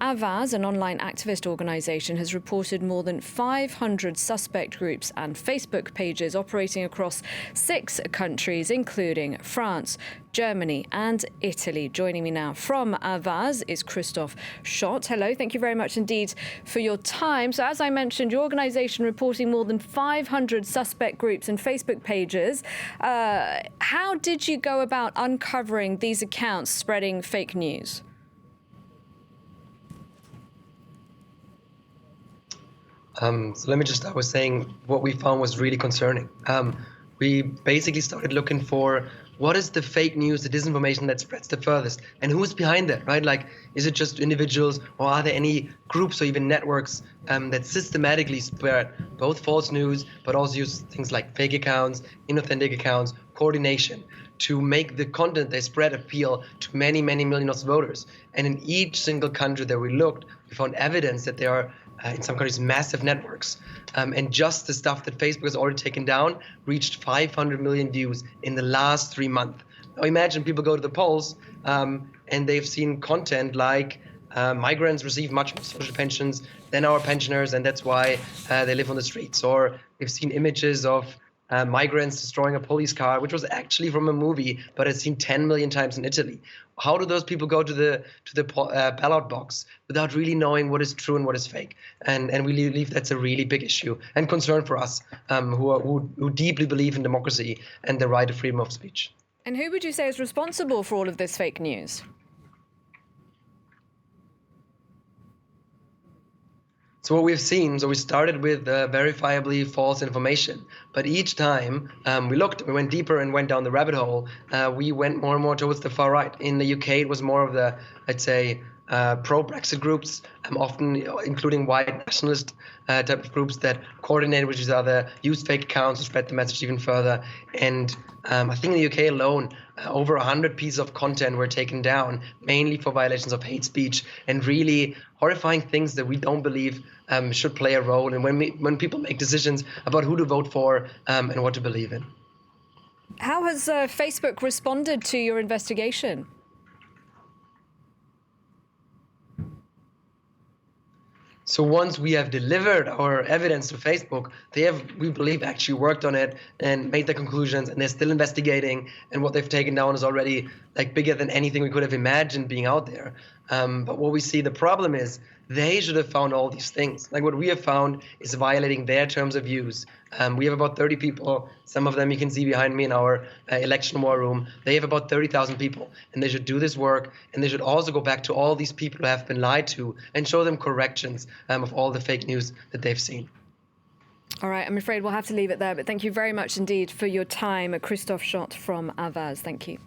Avaaz, an online activist organisation, has reported more than 500 suspect groups and Facebook pages operating across 6 countries, including France, Germany and Italy. Joining me now from Avaaz is Christoph Schott. Hello, thank you very much indeed for your time. So as I mentioned, your organisation reporting more than 500 suspect groups and Facebook pages. How did you go about uncovering these accounts spreading fake news? So let me just start with saying what we found was really concerning. We basically started looking for what is the fake news, the disinformation that spreads the furthest, and who's behind that, right? Like, is it just individuals, or are there any groups or even networks that systematically spread both false news, but also use things like fake accounts, inauthentic accounts, coordination to make the content they spread appeal to many, many millions of voters. And in each single country that we looked, we found evidence that there are in some countries, massive networks. And just the stuff that Facebook has already taken down reached 500 million views in the last 3 months. Now imagine people go to the polls and they've seen content like migrants receive much more social pensions than our pensioners, and that's why they live on the streets. Or they've seen images of migrants destroying a police car, which was actually from a movie, but it's seen 10 million times in Italy. How do those people go to the ballot box without really knowing what is true and what is fake? And we believe that's a really big issue and concern for us who deeply believe in democracy and the right to freedom of speech. And who would you say is responsible for all of this fake news? So what we've seen, so we started with verifiably false information, but each time we went deeper and went down the rabbit hole, we went more and more towards the far right. In the UK, it was more of the, I'd say, pro-Brexit groups, often including white nationalist type of groups that coordinate with each other, use fake accounts to spread the message even further. And I think in the UK alone, over 100 pieces of content were taken down, mainly for violations of hate speech and really horrifying things that we don't believe should play a role in when people make decisions about who to vote for and what to believe in. How has Facebook responded to your investigation? So once we have delivered our evidence to Facebook, they have, we believe, actually worked on it and made the conclusions, and they're still investigating. And what they've taken down is already like bigger than anything we could have imagined being out there. But what we see, the problem is they should have found all these things. Like what we have found is violating their terms of use. We have about 30 people. Some of them you can see behind me in our election war room. They have about 30,000 people, and they should do this work. And they should also go back to all these people who have been lied to and show them corrections of all the fake news that they've seen. All right, I'm afraid we'll have to leave it there. But thank you very much indeed for your time. Christoph Schott from Avaaz. Thank you.